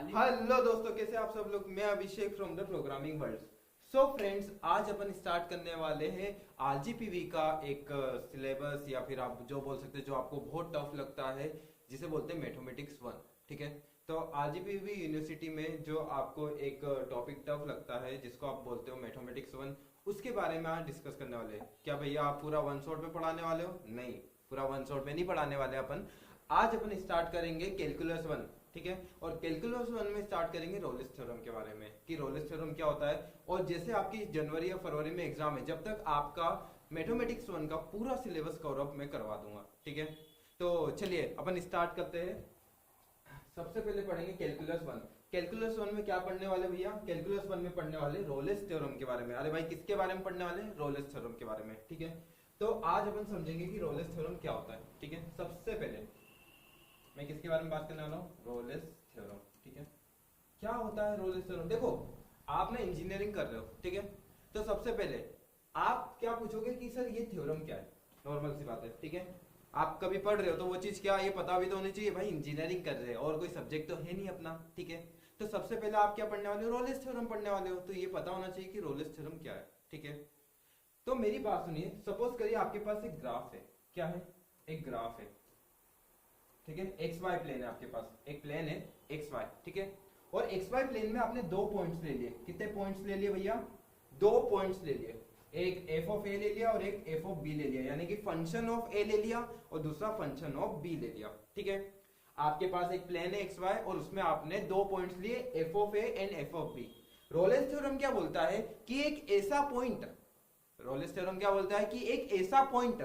Hello दोस्तों, कैसे आप सब लोग। मैं Abhishek from the programming world. So friends, आज अपन स्टार्ट करने वाले हैं आरजीपीवी का एक सिलेबस, या फिर आप जो बोल सकते हैं जो आपको बहुत टफ लगता है, जिसे बोलते हैं मैथमेटिक्स 1। ठीक है, तो आरजीपीवी यूनिवर्सिटी में जो आपको एक टॉपिक टफ लगता है, जिसको आप बोलते हो मैथमेटिक्स 1, उसके बारे में आज डिस्कस करने वाले हैं। क्या भैया आप पूरा वन शॉट में पढ़ाने वाले हो? नहीं, पूरा वन शॉट में नहीं पढ़ाने वाले अपन। आज अपन स्टार्ट करेंगे कैलकुलस 1। ठीक है, और कैलकुलस 1 में स्टार्ट करेंगे रोलिस थ्योरम के बारे में कि रोलिस थ्योरम क्या होता है। और जैसे आपकी जनवरी या फरवरी में एग्जाम है, जब तक आपका मैथमेटिक्स 1 का पूरा सिलेबस कवर अप मैं करवा दूंगा। ठीक है, तो चलिए अपन स्टार्ट करते हैं। सबसे पहले पढ़ेंगे कैलकुलस 1। कैलकुलस 1 में क्या पढ़ने वाले भैया? कैलकुलस 1 में पढ़ने वाले रोलिस थ्योरम के बारे में। अरे भाई, किसके बारे में पढ़ने वाले? रोलिस थ्योरम के बारे में। ठीक है, तो आज अपन समझेंगे कि रोलिस थ्योरम क्या होता है। ठीक है, सबसे पहले मैं किसके बारे में बात करने वाला हूँ? रोलिस थ्योरम। ठीक है, क्या होता है रोलिस थ्योरम? देखो, आप ना इंजीनियरिंग कर रहे हो, ठीक है, तो सबसे पहले आप क्या पूछोगे कि सर ये थ्योरम क्या है? नॉर्मल सी बात है। ठीक है, आप कभी पढ़ रहे हो तो वो चीज क्या, ये पता भी तो होनी चाहिए भाई। इंजीनियरिंग कर रहे हैं और कोई सब्जेक्ट तो है नहीं अपना। ठीक है, तो सबसे पहले आप क्या पढ़ने वाले हो? रोलिस थ्योरम पढ़ने वाले हो, तो ये पता होना चाहिए कि रोलिस थ्योरम क्या है। ठीक है, तो मेरी बात सुनिए। सपोज करिए आपके पास एक ग्राफ है। क्या है? एक ग्राफ है। ठीक है, एक्स वाई प्लेन है आपके पास, एक प्लेन है एक्स वाई। ठीक है, और एक्स वाई प्लेन में आपने दो पॉइंट्स ले लिए। कितने पॉइंट्स ले लिए भैया? दो पॉइंट्स ले लिए। एक एफ ऑफ ए ले लिया और एक एफ ऑफ बी ले लिया, यानी कि फंक्शन ऑफ ए ले लिया और दूसरा फंक्शन ऑफ बी ले लिया। ठीक है, आपके पास एक प्लेन है एक्स वाई और उसमें आपने दो पॉइंट्स लिए, F of A and F of B. Rolle's theorem क्या बोलता है कि एक ऐसा पॉइंट, रोलिस थ्योरम क्या बोलता है कि एक ऐसा पॉइंट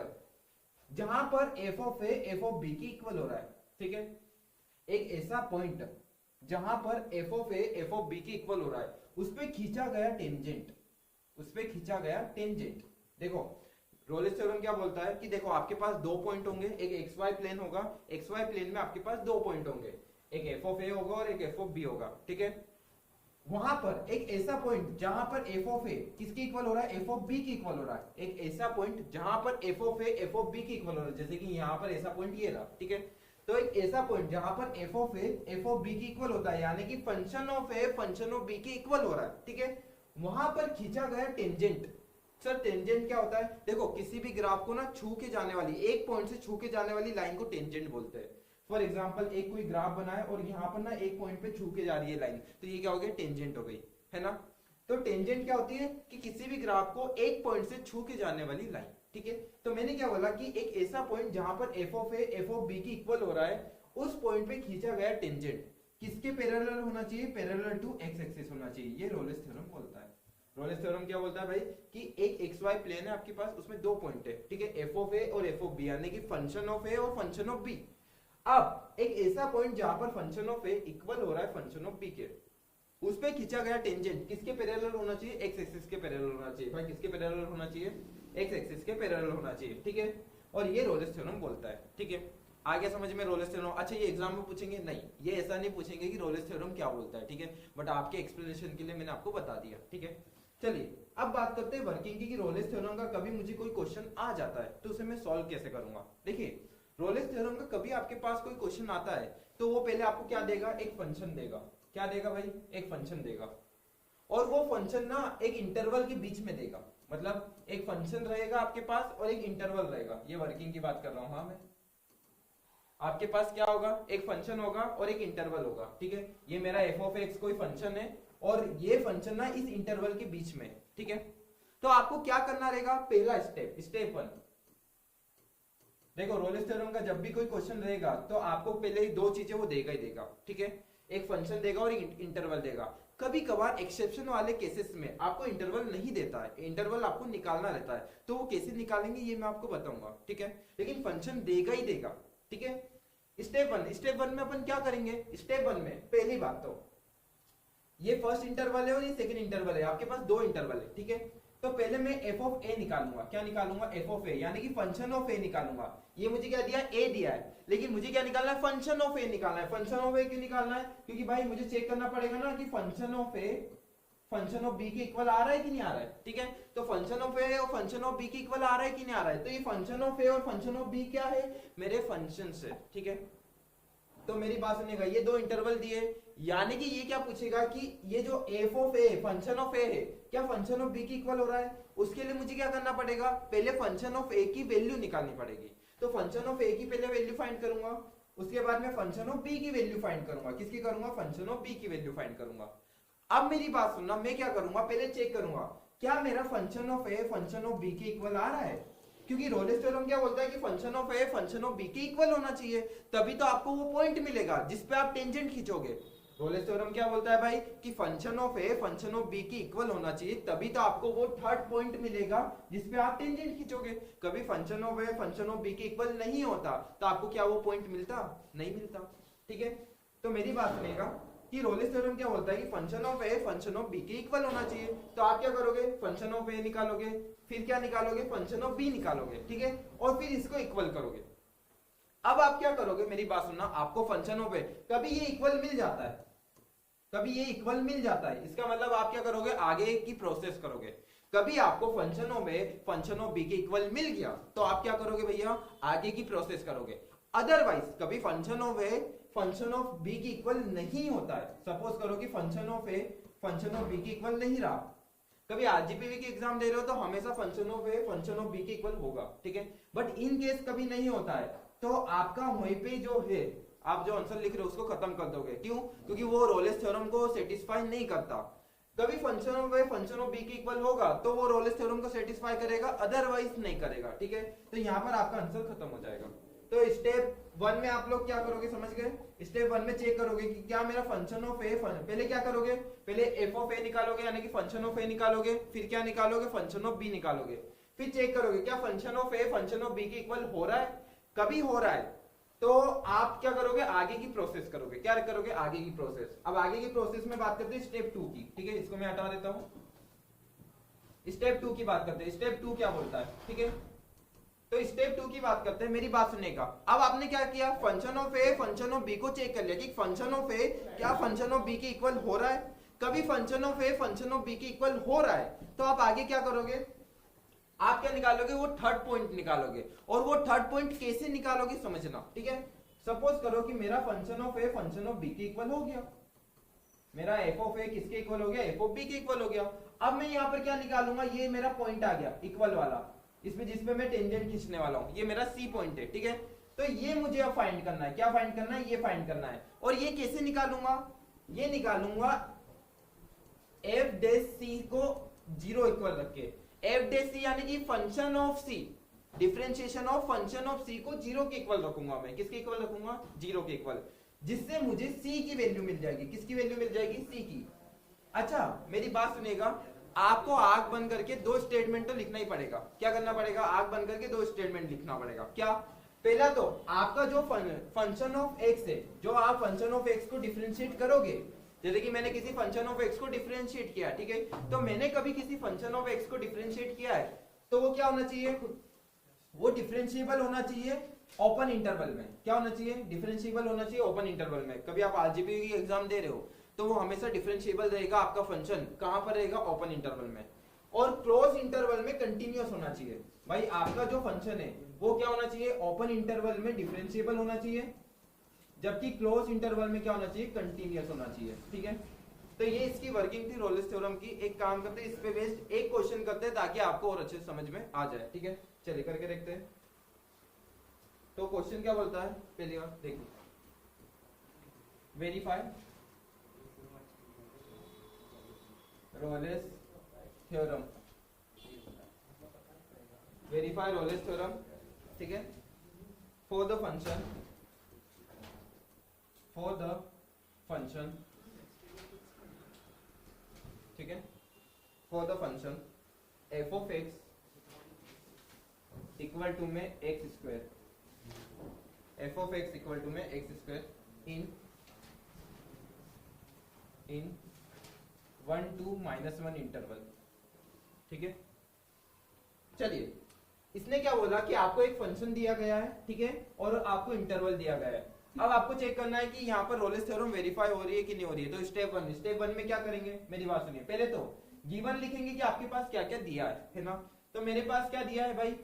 जहां पर f of a f of B की इक्वल हो रहा है। ठीक है, एक ऐसा पॉइंट जहां पर f of a f of B की इक्वल हो रहा है, उस पे खींचा गया टेंजेंट, उस पे खींचा गया टेंजेंट। देखो, रोलिस थ्योरम क्या बोलता है कि देखो आपके पास दो पॉइंट होंगे, एक एक्स वाई प्लेन होगा, एक्स वाई प्लेन में आपके पास दो पॉइंट होंगे, एक एफ ऑफ ए होगा और एक एफ ऑफ बी होगा। ठीक है, वहां पर एक ऐसा पॉइंट जहां पर एफ ऑफ ए किसकी इक्वल हो रहा है? एफ ऑफ बी की इक्वल हो रहा है। एक ऐसा पॉइंट जहां पर f of a f of B की इक्वल हो रहा है, जैसे कि यहां पर ऐसा पॉइंट ये रहा। ठीक है, तो एक ऐसा पॉइंट जहां पर f of a f of B की इक्वल होता है, यानी कि function of A function of B की इक्वल हो रहा है। ठीक है, वहां पर खींचा गया टेंजेंट। सर टेंजेंट क्या होता है? देखो, किसी भी ग्राफ को ना छू के जाने वाली, एक पॉइंट से छू के जाने वाली लाइन को टेंजेंट बोलते हैं। फॉर एग्जाम्पल, एक कोई ग्राफ बनाए और यहाँ पर ना एक पॉइंट पे छू के जा रही है लाइन, तो ये क्या हो गया? टेंजेंट हो गई, है ना। तो टेंजेंट क्या होती है कि किसी भी ग्राफ को एक पॉइंट से छू के जाने वाली लाइन। ठीक है, तो मैंने क्या बोला कि एक ऐसा पॉइंट जहां पर f of a f of B की इक्वल हो रहा है, उस पॉइंट पे खींचा गया टेंजेंट किसके पैरेलल होना चाहिए? पैरेलल टू एक्स एक्सिस होना चाहिए। ये रोलिस थ्योरम बोलता है। रोलिस थ्योरम क्या बोलता है भाई कि एक एक्स वाई प्लेन है आपके पास, उसमें दो पॉइंट है। ठीक है, एफ ऑफ ए और एफ ऑफ बी, यानी कि फंक्शन ऑफ ए और फंक्शन ऑफ बी। अब एक ऐसा पॉइंट जहां पर फंक्शन ऑफ ए इक्वल हो रहा है फंक्शन ऑफ बी के, उस पे खींचा गया टेंजेंट किसके पैरेलल होना चाहिए? एक्स एक्सिस के पैरेलल होना चाहिए। भाई किसके पैरेलल होना चाहिए? एक्स एक्सिस के पैरेलल होना चाहिए। ठीक है, और ये रोलिस थ्योरम बोलता है। ठीक है, आ गया समझ में रोलिस थ्योरम? अच्छा, ये एग्जाम में पूछेंगे? नहीं, ये ऐसा नहीं पूछेंगे कि रोलिस थ्योरम क्या बोलता है। ठीक है, बट आपके एक्सप्लेनेशन के लिए मैंने आपको बता दिया। ठीक है, चलिए अब बात करते हैं वर्किंग की कि रोलिस थ्योरम का कभी मुझे कोई क्वेश्चन आ जाता है तो उसे मैं सॉल्व कैसे करूंगा। देखिए, रोलिस थ्योरम का कभी आपके पास कोई क्वेश्चन आता है तो वो पहले आपको क्या देगा? एक फंक्शन देगा। क्या देगा भाई? एक फंक्शन देगा, और वो फंक्शन ना एक इंटरवल के बीच में देगा। मतलब एक फंक्शन रहेगा आपके पास और एक इंटरवल रहेगा। ये वर्किंग की बात कर रहा हूं। हाँ, मैं आपके पास क्या होगा? एक फंक्शन होगा और एक इंटरवल होगा। ठीक है, ये मेरा एफ ऑफ एक्स कोई फंक्शन है और ये फंक्शन ना इस इंटरवल के बीच में। ठीक है, तो आपको क्या करना रहेगा? पहला स्टेप, स्टेप 1। देखो, रोलिस थ्योरम का जब भी कोई क्वेश्चन रहेगा तो आपको पहले ही दो चीजें वो देगा ही देगा। ठीक है, एक फंक्शन देगा और एक इंटरवल देगा। कभी कभार एक्सेप्शन वाले केसेस में आपको इंटरवल नहीं देता है, इंटरवल आपको निकालना रहता है, तो वो कैसे निकालेंगे ये मैं आपको बताऊंगा। ठीक है, लेकिन फंक्शन देगा ही देगा। ठीक है, स्टेप 1। स्टेप 1 में अपन क्या करेंगे? स्टेप 1 में पहली बात तो ये फर्स्ट इंटरवल है और ये सेकंड इंटरवल है, आपके पास दो इंटरवल है। ठीक है, तो पहले मैं एफ ऑफ ए निकालूंगा। क्या निकालूंगा? एफ ऑफ ए, यानी कि फंक्शन ऑफ ए निकालूंगा। ये मुझे क्या दिया? ए दिया है, लेकिन मुझे क्या निकालना है? फंक्शन ऑफ ए निकालना है। फंक्शन ऑफ ए क्यों निकालना है? क्योंकि भाई मुझे चेक करना पड़ेगा ना कि function of A function of b के इक्वल आ रहा है कि नहीं आ रहा है। ठीक है, तो फंक्शन ऑफ ए और फंक्शन ऑफ बी के इक्वल आ रहा है कि नहीं आ रहा है, तो ये फंक्शन ऑफ ए और फंक्शन ऑफ बी क्या है? मेरे फंक्शन है। ठीक है, तो मेरी बात सुनिएगा, ये दो इंटरवल दिए, यानी कि ये क्या पूछेगा कि ये जो F of A function of A है क्या फंक्शन ऑफ बी की इक्वल हो रहा है। उसके लिए मुझे क्या करना पड़ेगा, पहले फंक्शन ऑफ ए की वैल्यू निकालनी पड़ेगी। तो फंक्शन ऑफ ए की पहले वैल्यू फाइंड करूंगा, उसके बाद में फंक्शन ऑफ बी की वैल्यू फाइंड करूंगा। किसकी करूंगा, फंक्शन ऑफ बी की वैल्यू फाइंड करूंगा। अब मेरी बात सुनना, मैं क्या करूंगा, पहले चेक करूंगा क्या मेरा function of A function of b के इक्वल आ रहा है। क्योंकि रोलेस थ्योरम क्या बोलता है कि function of A function of b के इक्वल होना चाहिए, तभी तो आपको वो पॉइंट मिलेगा जिसपे आप टेंजेंट खींचोगे। रोलेस थ्योरम क्या बोलता है भाई कि function of A function of B की इक्वल होना चाहिए, तभी तो आपको वो थर्ड पॉइंट मिलेगा जिसपे आप टेंजेंट खींचोगे। कभी function of A function of b के इक्वल नहीं होता तो आपको क्या वो पॉइंट मिलता, नहीं मिलता। ठीक है, तो मेरी बात सुनेगा कि रोलेस थ्योरम क्या बोलता है कि function of A function of b के इक्वल होना चाहिए। तो आप क्या करोगे, फंक्शन ऑफ ए निकालोगे, फिर क्या निकालोगे, फंक्शन ऑफ बी निकालोगे। ठीक है, और फिर इसको इक्वल करोगे। अब आप क्या करोगे, मेरी बात सुनना, आपको फंक्शन ऑफ ए कभी ये इक्वल मिल जाता है, कभी ये इक्वल मिल जाता है, इसका मतलब आप क्या करोगे, आगे की प्रोसेस करोगे। कभी आपको function of A function of b के इक्वल मिल गया तो आप क्या करोगे भैया, आगे की प्रोसेस करोगे। अदरवाइज कभी function of A function of B की इक्वल नहीं होता है, सपोज करो कि function of A function of B की इक्वल नहीं रहा, कभी आरजीपीवी के एग्जाम दे रहे हो तो हमेशा function of A function of b के इक्वल होगा। ठीक है, बट इन केस कभी नहीं होता है तो आपका वहीं पे जो है आप जो आंसर लिख रहे हो उसको खत्म कर दोगे। क्यों, क्योंकि वो रोलेस थ्योरम को सेटिस्फाई नहीं करता। कभी function of A function of b के इक्वल होगा तो वो रोलेस थ्योरम को सेटिस्फाई करेगा, अदरवाइज नहीं करेगा। ठीक है, तो यहाँ पर आपका आंसर खत्म हो जाएगा। तो स्टेप 1 में आप लोग क्या करोगे, समझ गए। स्टेप 1 में चेक करोगे कि क्या मेरा फंक्शन ऑफ ए, पहले क्या करोगे, पहले एफ ऑफ ए निकालोगे यानी कि फंक्शन ऑफ ए निकालोगे, फिर क्या निकालोगे, फंक्शन ऑफ बी निकालोगे, फिर चेक करोगे क्या function of A function of b के इक्वल हो रहा है। कभी हो रहा है तो आप क्या करोगे, आगे की प्रोसेस करोगे। क्या करोगे, आगे की प्रोसेस। अब आगे की प्रोसेस में बात करते हैं स्टेप 2 की। ठीक है, इसको मैं हटा देता हूं। स्टेप 2 की बात करते हैं। स्टेप 2 क्या बोलता है, ठीक है, तो स्टेप 2 की बात करते हैं। मेरी बात सुनेगा, अब आपने क्या किया, function of A function of b को चेक कर लिया कि फंक्शन ऑफ ए क्या फंक्शन ऑफ बी के इक्वल हो रहा है। कभी function of A function of b के इक्वल हो रहा है तो आप आगे क्या करोगे, आप क्या निकालोगे, वो थर्ड पॉइंट निकालोगे। और वो थर्ड पॉइंट कैसे निकालोगे समझना। ठीक है, सपोज करो कि मेरा function of A function of b के इक्वल हो गया, मेरा एफ ऑफ ए किसके इक्वल हो गया, एफ ऑफ बी के इक्वल हो गया। अब मैं यहाँ पर क्या निकालूंगा, ये मेरा पॉइंट आ गया इक्वल वाला, इसमें जिसपे मैं टेंजेंट खींचने वाला हूं, ये मेरा सी पॉइंट है। ठीक है, तो ये मुझे अब फाइंड करना है। क्या फाइंड करना है, ये फाइंड करना है। और ये कैसे निकालूंगा, ये निकालूंगा एफ डैश सी को 0 इक्वल रख के। एफ डैश सी यानी कि function of C, differentiation of function of C को 0 के इक्वल रखूंगा मैं। किसके इक्वल रखूंगा, 0 के इक्वल, जिससे मुझे सी की वैल्यू मिल जाएगी। किसकी वैल्यू मिल जाएगी, सी की। अच्छा मेरी बात सुनिएगा, आपको आंख बंद करके 2 स्टेटमेंट तो लिखना ही पड़ेगा। क्या करना पड़ेगा, आंख बंद करके 2 स्टेटमेंट लिखना पड़ेगा। क्या, पहला तो आपका जो फंक्शन ऑफ एक्स है, जो आप फंक्शन ऑफ एक्स को डिफरेंशिएट करोगे, जैसे कि मैंने किसी फंक्शन ऑफ एक्स को डिफरेंशिएट किया, ठीक है, तो मैंने कभी किसी फंक्शन ऑफ एक्स को डिफरेंशिएट किया है तो वो क्या होना चाहिए, वो डिफरेंशिएबल होना चाहिए ओपन इंटरवल में। क्या होना चाहिए, डिफरेंशिएबल होना चाहिए ओपन इंटरवल में। कभी आप आरजीपी की एग्जाम दे रहे हो तो वो हमेशा डिफरेंशिएबल रहेगा आपका फंक्शन, कहां पर रहेगा, ओपन इंटरवल में। और क्लोज इंटरवल में कंटिन्यूअस होना चाहिए। भाई आपका जो फंक्शन है वो क्या होना चाहिए, ओपन इंटरवल में डिफरेंशिएबल होना चाहिए, जबकि क्लोज इंटरवल में क्या होना चाहिए, कंटिन्यूअस होना चाहिए। ठीक है, तो ये इसकी वर्किंग थी रोलेस थ्योरम की। एक काम करते हैं, इस पे बेस्ड एक क्वेश्चन करते हैं ताकि आपको और अच्छे से समझ में आ जाए। ठीक है, चलिए करके देखते हैं। तो क्वेश्चन क्या बोलता है, पहली बार देखो, verify Rolle's theorem, verify Rolle's theorem. ठीक है, फॉर द फंक्शन ठीक है, for the function F of x equal to में x square, F of x equal to में x square in 1 to -1 interval. ठीक है, चलिए इसने क्या बोला कि आपको एक फंक्शन दिया गया है, ठीक है, और आपको इंटरवल दिया गया है। अब आपको चेक करना है कि यहाँ पर रोलेस थ्योरम वेरीफाई हो रही है कि नहीं हो रही है। तो स्टेप 1 में क्या करेंगे, मेरी बात सुनिए, पहले तो गिवन लिखेंगे कि आपके पास क्या क्या दिया है ना। तो मेरे पास क्या दिया है भाई,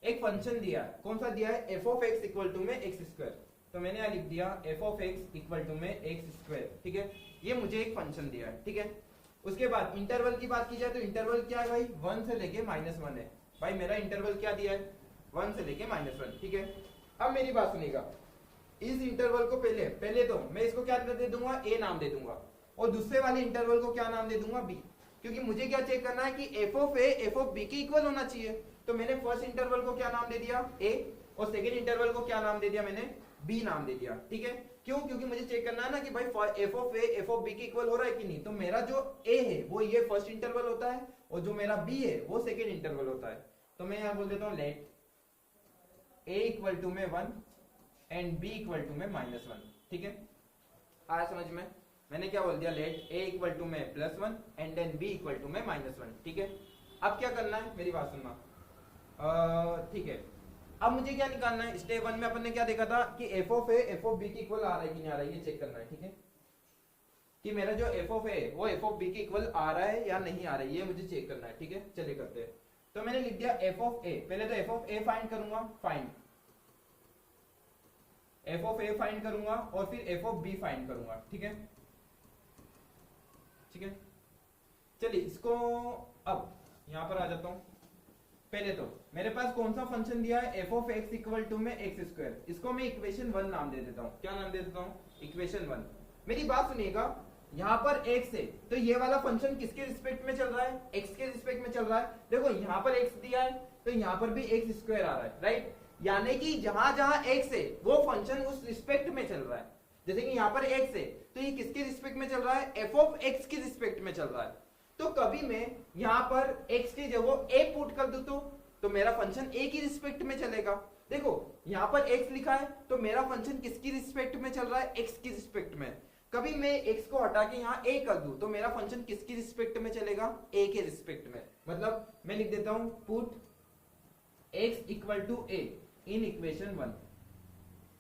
एक फंक्शन दिया है। कौन सा दिया है, f of x equal to में एक्स स्क्वायर। तो मैंने यहाँ लिख दिया f of x equal to में एक्स स्क्वायर, ठीक है। ये मुझे एक फंक्शन दिया है, ठीक है। उसके बाद इंटरवल की बात की जाए तो इंटरवल क्या है भाई, 1 से लेके -1 है। भाई मेरा इंटरवल क्या दिया है, 1 से लेके -1, ठीक है। अब मेरी बात सुनिएगा, इस इंटरवल को पहले तो मैं इसको क्या दे दूंगा, ए नाम दे दूंगा, और दूसरे वाले इंटरवल को क्या नाम दे दूंगा, बी, क्योंकि मुझे क्या चेक करना है कि f of a f of b के इक्वल होना चाहिए। तो मैंने फर्स्ट इंटरवल को क्या नाम दे दिया, ए, और सेकेंड इंटरवल को क्या नाम दे दिया, मैंने बी नाम दे दिया, ठीक है। क्यों, क्योंकि मुझे चेक करना है ना कि भाई f of a f of b के इक्वल हो रहा है कि नहीं। तो मेरा जो ए है वो ये फर्स्ट इंटरवल होता है, और जो मेरा बी है वो सेकेंड इंटरवल होता है। तो मैं यहाँ बोल देता हूँ लेट ए इक्वल टू में 1 एंड बी इक्वल टू में -1, ठीक है। आया समझ में, मैंने क्या बोल दिया, लेट ए इक्वल टू में +1 and then b equal to में -1, ठीक है। अब क्या करना है, मेरी बात सुनना, ठीक है। अब मुझे क्या निकालना है, स्टेप 1 में अपन ने क्या देखा था कि f of a f of b के इक्वल आ रहा है कि नहीं आ रहा है, ये चेक करना है, ठीक है। कि मेरा जो एफ ऑफ ए वो एफ ऑफ बी के इक्वल आ रहा है या नहीं आ रहा है, ये मुझे चेक करना है, ठीक है। चलिए करते हैं। तो मैंने लिख दिया एफ ऑफ ए, पहले तो एफ ऑफ ए फाइंड करूंगा, find F of A find करूंगा, और फिर एफ ऑफ बी फाइंड करूंगा, ठीक है, ठीक है। चलिए इसको अब यहां पर आ जाता हूं। पहले तो मेरे पास कौन सा फंक्शन दिया है, f of x equal to में एक्स स्क्वायर, इसको मैं इक्वेशन 1 नाम दे देता हूं। क्या नाम दे देता हूं, इक्वेशन 1। मेरी बात सुनिएगा, यहाँ पर x है तो ये वाला फंक्शन किसके रिस्पेक्ट में चल रहा है, x के रिस्पेक्ट में चल रहा है। देखो यहाँ पर x दिया है तो यहाँ पर भी एक्स स्क्वायर आ रहा है, राइट। यानी कि जहां जहां x है वो फंक्शन उस रिस्पेक्ट में चल रहा है। जैसे कि यहाँ पर x है तो ये किसके रिस्पेक्ट में चल रहा है, एफ ऑफ एक्स के रिस्पेक्ट में चल रहा है। तो कभी मैं यहाँ पर x की जगह a पुट कर दूं तो मेरा फंक्शन a की रिस्पेक्ट में चलेगा। देखो यहाँ पर x लिखा है तो मेरा फंक्शन किसकी रिस्पेक्ट में चल रहा है, x की रिस्पेक्ट में। कभी मैं x को हटा के यहाँ a कर दूं तो मेरा फंक्शन किसकी रिस्पेक्ट में चलेगा, a के रिस्पेक्ट में। मतलब मैं लिख देता हूं put x equal to a in equation 1।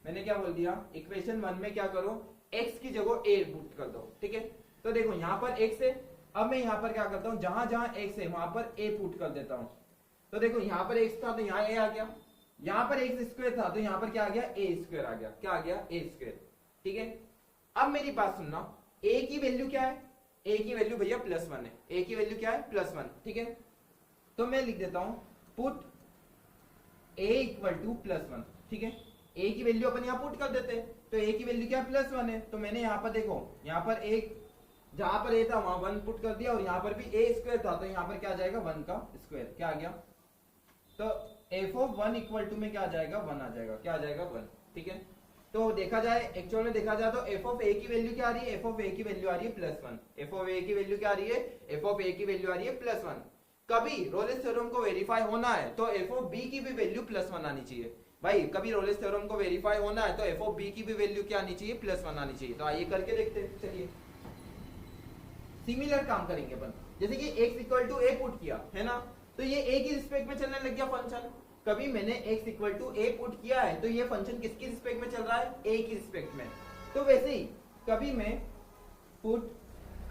मैंने क्या बोल दिया, इक्वेशन 1 में क्या करो, x की जगह a पुट कर दो, ठीक है। तो देखो यहाँ पर x है, अब मैं यहाँ पर क्या करता हूँ, जहां जहां x है वहां पर a पुट कर देता हूँ। तो देखो यहाँ पर x था तो यहाँ a आ गया, यहाँ पर एक्स स्क्वायर था तो यहाँ पर क्या आ गया, a स्क्वायर आ गया। क्या आ गया, a स्क्वायर, ठीक है। अब मेरी बात सुनना, a की वैल्यू क्या है, a की वैल्यू भैया +1 है, a की वैल्यू क्या है, +1, ठीक है। तो मैं लिख देता हूं पुट a इक्वल टू +1, ठीक है। a की वैल्यू अपन यहाँ पुट कर देते हैं तो a की वैल्यू क्या है, +1 है। तो मैंने यहाँ पर देखो, यहाँ पर एक जहां पर a था वहां 1 पुट कर दिया, और यहाँ पर भी a स्क्वायर था तो यहाँ पर क्या आ जाएगा, 1 का स्क्वायर। क्या आ गया, तो एफ ऑफ 1 इक्वल टू में क्या आ जाएगा, 1 आ जाएगा। क्या आ जाएगा, 1, ठीक है। तो देखा जाए, एक्चुअल में देखा जाए तो एफ ऑफ ए की वैल्यू क्या आ रही है, एफ ऑफ ए की वैल्यू आ रही है +1। एफ ऑफ ए की वैल्यू क्या आ रही है, एफ ऑफ ए की वैल्यू आ रही है +1। कभी रोलेस थ्योरम को वेरीफाई होना है तो एफ ऑफ बी की भी वैल्यू +1 आनी चाहिए। भाई कभी रोलेस थ्योरम को वेरीफाई होना है तो एफ ऑफ बी की भी वैल्यू क्या आनी चाहिए, +1 आनी चाहिए। तो आइए करके देखते हैं। चलिए सिमिलर काम करेंगे अपन, जैसे कि x equal to a put किया है ना, तो ये a की रिस्पेक्ट में चलने लग गया फंक्शन। कभी मैंने x equal to a put किया है तो ये फंक्शन किसकी रिस्पेक्ट में चल रहा है, a की रिस्पेक्ट में। तो वैसे ही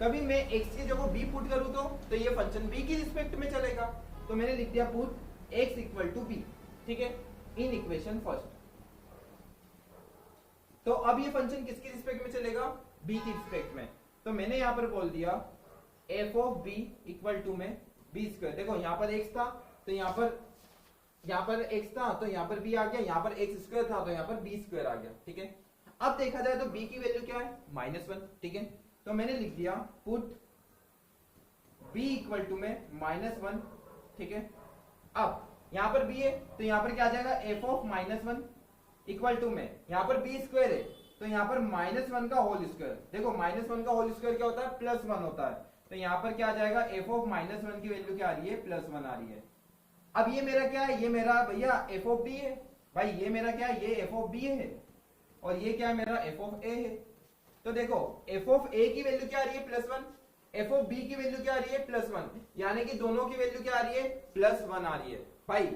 कभी मैं x की जगह b पुट करूं तो ये फंक्शन b की रिस्पेक्ट में चलेगा। तो मैंने लिख दिया put x equal to b, ठीक है, इन इक्वेशन फर्स्ट। तो अब ये फंक्शन किसकी रिस्पेक्ट में चलेगा, b की रिस्पेक्ट में। तो मैंने यहां पर बोल दिया f of b equal to में बी स्क्वायर। देखो यहाँ पर x था तो यहाँ पर x था तो यहाँ पर b आ गया, यहाँ पर x स्क्वायर था तो यहाँ पर b स्क्वायर आ गया, ठीक है। अब देखा जाए तो b की वैल्यू क्या है, -1, ठीक है। तो मैंने लिख दिया पुट b इक्वल टू में -1, ठीक है। अब यहाँ पर b है तो यहाँ पर क्या आ जाएगा, एफ ऑफ -1 इक्वल टू में यहाँ पर b स्क्वायर है तो यहाँ पर -1 का होल स्क्वायर। देखो -1 का होल स्क्वायर क्या होता है, +1 होता है। तो यहाँ पर क्या आ जाएगा, एफ ऑफ -1 की वैल्यू क्या आ रही है, +1 आ रही है। अब ये मेरा क्या है, ये मेरा भैया एफ ऑफ बी है। भाई ये मेरा क्या है, ये एफ ऑफ बी है, और ये क्या है मेरा एफ ऑफ ए है। तो देखो एफ ऑफ ए की वैल्यू क्या आ रही है, +1, एफ ऑफ बी की वैल्यू क्या आ रही है, +1, यानी कि दोनों की वैल्यू क्या आ रही है, +1 आ रही है। भाई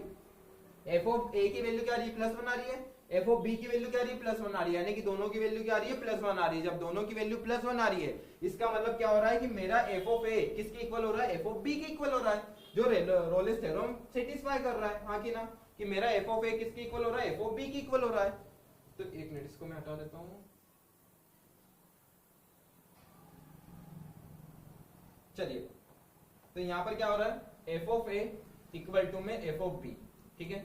एफ ऑफ ए की वैल्यू क्या आ रही है, +1 आ रही है, एफ ऑफ बी की वैल्यू क्या आ रही है, +1 आ रही है, यानी कि दोनों की वैल्यू क्या आ रही है, +1 आ रही है। जब दोनों की वैल्यू +1 आ रही है इसका मतलब क्या हो रहा है कि मेरा एफ ऑफ ए किसके इक्वल हो रहा है, एफ ऑफ बी के इक्वल हो रहा है, जो रोलेस थ्योरम सेटिस्फाई कर रहा है, हाँ कि ना, कि मेरा एफ ऑफ ए किसके इक्वल हो रहा है, एफ ऑफ बी के इक्वल हो रहा है। तो एक मिनट इसको मैं हटा देता हूँ। चलिए, तो यहाँ पर क्या हो रहा है, f of a equal to में एफ ऑफ बी, ठीक है।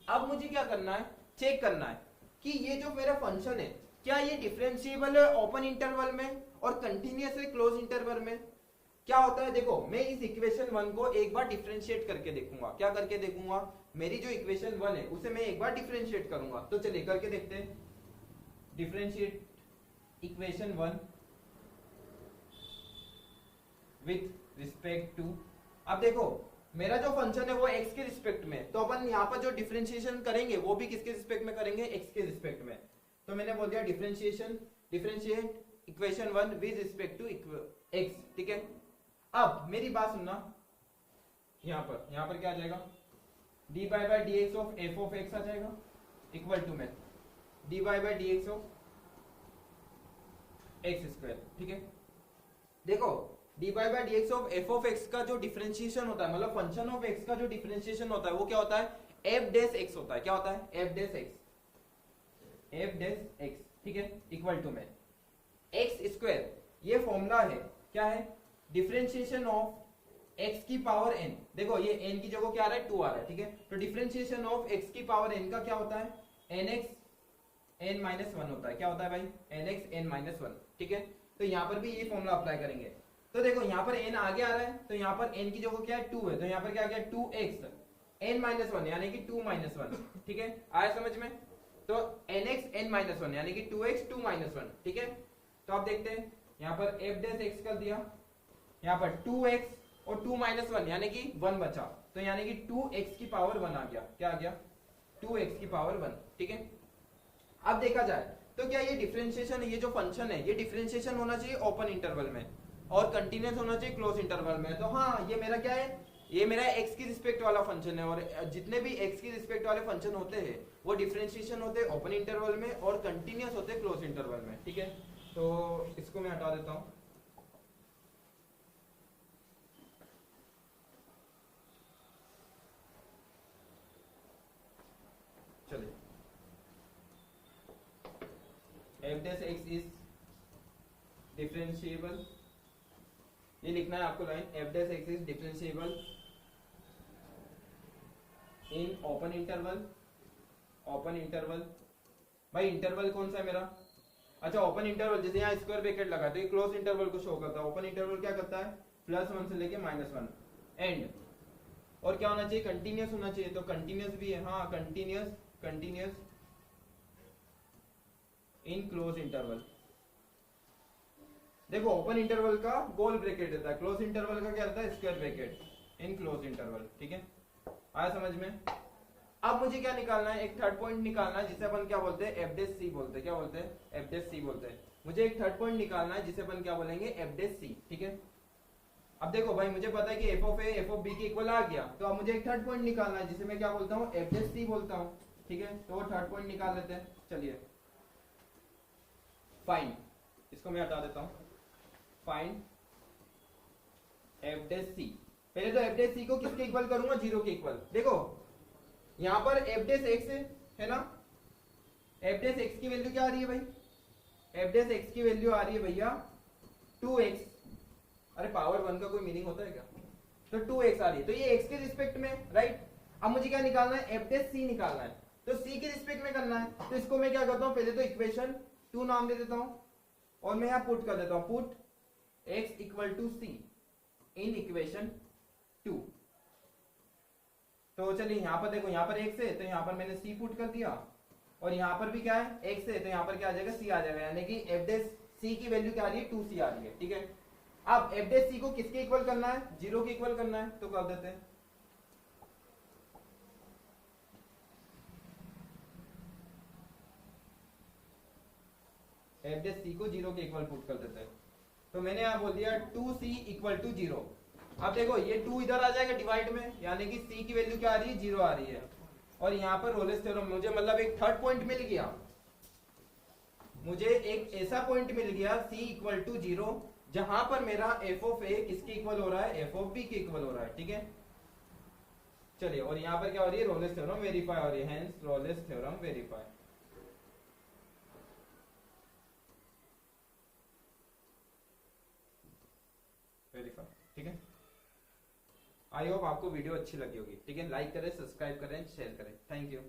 अब मुझे क्या करना है, चेक करना है कि ये जो मेरा फंक्शन है क्या ये डिफरेंशिएबल है ओपन इंटरवल में और कंटिन्यूअस है क्लोज इंटरवल में। क्या होता है, देखो मैं इस इक्वेशन 1 को एक बार डिफरेंशिएट करके देखूंगा। क्या करके देखूंगा, मेरी जो इक्वेशन 1 है उसे मैं एक बार डिफरेंशिएट करूंगा। तो चलिए करके देखते हैं, differentiate equation 1 with respect to. अब देखो मेरा जो फंक्शन है वो x के रिस्पेक्ट में, तो अपन यहाँ पर जो डिफरेंशिएशन करेंगे वो भी किसके रिस्पेक्ट में करेंगे, x के रिस्पेक्ट में। तो मैंने बोल दिया differentiate equation 1 with respect to x, ठीक है। अब मेरी बात सुनना, यहाँ पर क्या आ जाएगा, dy by dx of f of x आ जाएगा इक्वल टू में dy by dx of x square, ठीक है। देखो dy by dx of f of x का जो डिफरेंशिएशन होता है, मतलब फंक्शन ऑफ x का जो डिफरेंशिएशन होता है वो क्या होता है, f डैश x होता है। क्या होता है, f डैश x, ठीक है, इक्वल टू में x स्क्वायर। ये फॉर्मूला है, क्या है, डिफरेंशिएशन ऑफ x की पावर n। देखो ये n की जगह क्या आ रहा है, 2 आ रहा है, ठीक है। तो डिफरेंशिएशन ऑफ x की पावर n का क्या होता है, nx n माइनस 1 होता है। क्या होता है भाई, nx n माइनस 1, ठीक है। तो यहाँ पर भी ये फॉर्मूला अप्लाई करेंगे। तो देखो यहाँ पर n आगे आ रहा है, तो यहाँ पर n की जगह क्या है, 2 है, तो यहाँ पर क्या आ गया 2x n माइनस 1 यानी कि 2 माइनस 1, ठीक है। आया समझ में, तो nx n माइनस 1 यानी कि 2x 2 माइनस 1, ठीक है। तो आप देखते हैं यहाँ पर f डैश x कर दिया, यहाँ पर 2x और 2 माइनस 1 यानी कि 1 बचा, तो यानी कि 2x की पावर 1 आ गया। क्या आ गया, 2x की पावर 1, ठीक है। अब देखा जाए तो क्या ये डिफरेंशिएशन, ये जो फंक्शन है ये डिफरेंशिएशन होना चाहिए ओपन इंटरवल में और कंटिन्यूअस होना चाहिए क्लोज इंटरवल में। तो हाँ, ये मेरा क्या है, ये मेरा x की रिस्पेक्ट वाला फंक्शन है, और जितने भी x की रिस्पेक्ट वाले फंक्शन होते हैं वो डिफरेंशिएशन होते हैं ओपन इंटरवल में और कंटिन्यूअस होते हैं क्लोज इंटरवल में, ठीक है। तो इसको मैं हटा देता हूँ। चलिए, f dash x is differentiable, ये लिखना है आपको line, f dash x is differentiable in open interval. भाई इंटरवल कौन सा है मेरा, अच्छा ओपन इंटरवल, जैसे यहाँ स्क्वायर ब्रैकेट लगा तो ये क्लोज इंटरवल को शो करता है। ओपन इंटरवल क्या करता है, +1 से लेके -1 एंड, और क्या होना चाहिए, कंटिन्यूअस होना चाहिए। तो कंटिन्यूअस भी है, हाँ कंटिन्यूअस इन क्लोज इंटरवल। देखो ओपन इंटरवल का गोल ब्रैकेट रहता है, क्लोज इंटरवल का क्या रहता है, square bracket in close interval, ठीक है। आया समझ में। अब मुझे क्या निकालना है, एक थर्ड पॉइंट निकालना है जिसे अपन क्या बोलते हैं, f डैश c बोलते हैं। क्या बोलते हैं, f डैश c बोलते हैं। मुझे एक थर्ड पॉइंट निकालना है जिसे अपन क्या बोलेंगे, f डैश c, ठीक है। अब देखो भाई मुझे पता है कि f of a f of b के इक्वल आ गया, तो अब मुझे एक थर्ड पॉइंट निकालना है जिसे मैं क्या बोलता हूँ, f डैश c बोलता हूँ, ठीक है। तो वो थर्ड पॉइंट निकाल लेते हैं। चलिए फाइंड, इसको मैं हटा देता हूँ, फाइंड f डैश c। पहले तो f डैश c को किसके इक्वल करूंगा, 0 के इक्वल। देखो यहाँ पर f डैश x है ना, f डैश x की वैल्यू क्या आ रही है भाई, f डैश x की वैल्यू आ रही है भैया 2x। अरे पावर 1 का कोई मीनिंग होता है क्या, तो 2x आ रही है, तो ये x के रिस्पेक्ट में, राइट। अब मुझे क्या निकालना है, f डैश c निकालना है, तो c के रिस्पेक्ट में करना है। तो इसको मैं क्या करता हूँ, पहले तो इक्वेशन 2 नाम दे देता हूँ और मैं यहाँ पुट कर देता हूँ, put x equal to c in equation 2। तो चलिए यहाँ पर देखो, यहाँ पर x है तो यहाँ पर मैंने c पुट कर दिया, और यहाँ पर भी क्या है, x है तो यहाँ पर क्या आ जाएगा, c आ जाएगा, यानी कि f डैश c की वैल्यू क्या आ रही है, 2c आ रही है, ठीक है। अब f डैश c को किसके इक्वल करना है, 0 के इक्वल करना है, तो कर देते हैं। f डैश c को 0 के इक्वल पुट कर देते हैं। तो मैंने यहाँ बोल दिया 2c इक्वल टू 0। अब देखो ये 2 इधर आ जाएगा डिवाइड में, यानी कि c की वैल्यू क्या आ रही है, 0 आ रही है। और यहाँ पर रोलेस थ्योरम, मुझे मतलब एक थर्ड पॉइंट मिल गया, मुझे एक ऐसा पॉइंट मिल गया c इक्वल टू 0 जहां पर मेरा f ऑफ a किसके इक्वल हो रहा है, f ऑफ b के इक्वल हो रहा है, ठीक है। चलिए, और यहाँ पर क्या हो रही है, रोलेस थ्योरम वेरीफाई हो रही है, hence Rolle's theorem verify. Verify. ठीक है, आई होप आपको वीडियो अच्छी लगी होगी। ठीक है, लाइक करें, सब्सक्राइब करें, शेयर करें। Thank you.